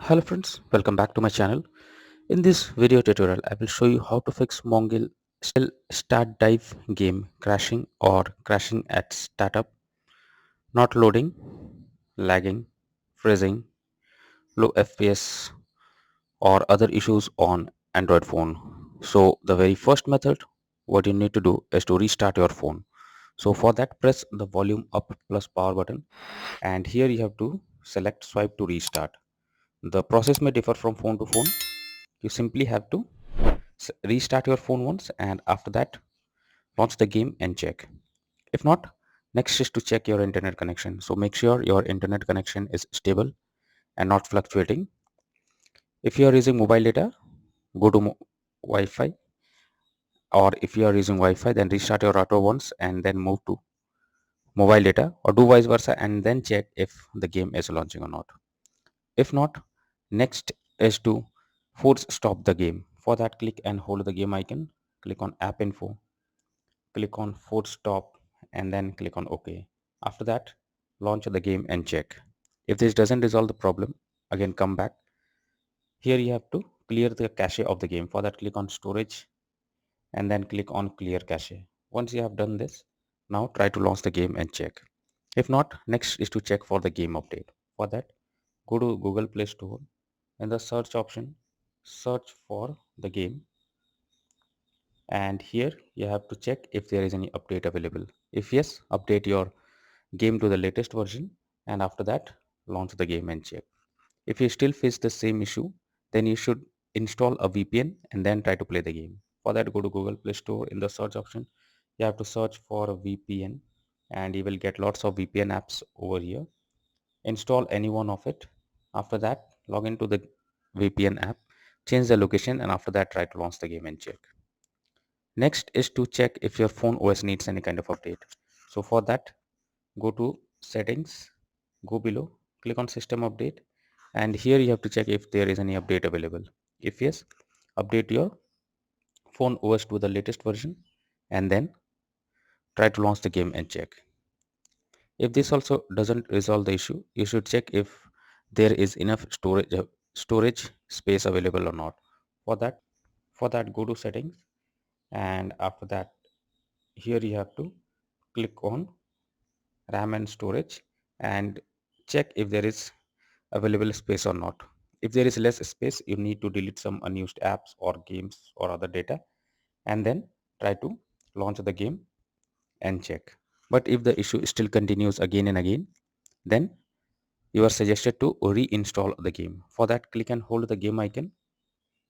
Hello friends, welcome back to my channel. In this video tutorial, I will show you how to fix Mongil still start dive game crashing or crashing at startup, not loading, lagging, freezing, low FPS or other issues on Android phone. So the very first method, what you need to do is to restart your phone. So for that, press the volume up plus power button and here you have to select swipe to restart. The process may differ from phone to phone. You simply have to restart your phone once and after that launch the game and check. If not, next is to check your internet connection. So make sure your internet connection is stable and not fluctuating. If you are using mobile data, go to Wi-Fi, or if you are using Wi-Fi then restart your router once and then move to mobile data, or do vice versa and then check if the game is launching or not. If not, next is to force stop the game. For that, click and hold the game icon, click on app info, click on force stop and then click on OK. After that, launch the game and check. If this doesn't resolve the problem, again come back. Here you have to clear the cache of the game. For that, click on storage and then click on clear cache. Once you have done this, now try to launch the game and check. If not, next is to check for the game update. For that, go to Google Play Store. In the search option, search for the game and here you have to check if there is any update available. If yes, update your game to the latest version and after that launch the game and check. If you still face the same issue, then you should install a VPN and then try to play the game. For that, go to Google Play Store. In the search option, you have to search for a VPN and you will get lots of VPN apps over here. Install any one of it. After that, log into the VPN app, change the location and after that try to launch the game and check. Next is to check if your phone OS needs any kind of update. So for that, go to settings, go below, click on system update and here you have to check if there is any update available. If yes, update your phone OS to the latest version and then try to launch the game and check. If this also doesn't resolve the issue, you should check if there is enough storage space available or not. For that, go to settings and after that here you have to click on RAM and storage and check if there is available space or not. If there is less space, you need to delete some unused apps or games or other data and then try to launch the game and check. But if the issue still continues again and again, then you are suggested to reinstall the game. For that, click and hold the game icon.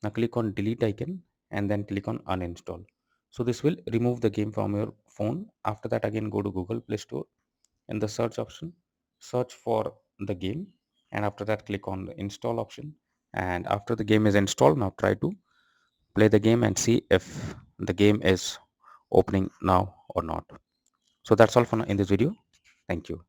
Now click on delete icon and then click on uninstall. So this will remove the game from your phone. After that, again go to Google Play Store. In the search option, search for the game and after that click on the install option, and after the game is installed, now try to play the game and see if the game is opening now or not. So that's all for now in this video. Thank you.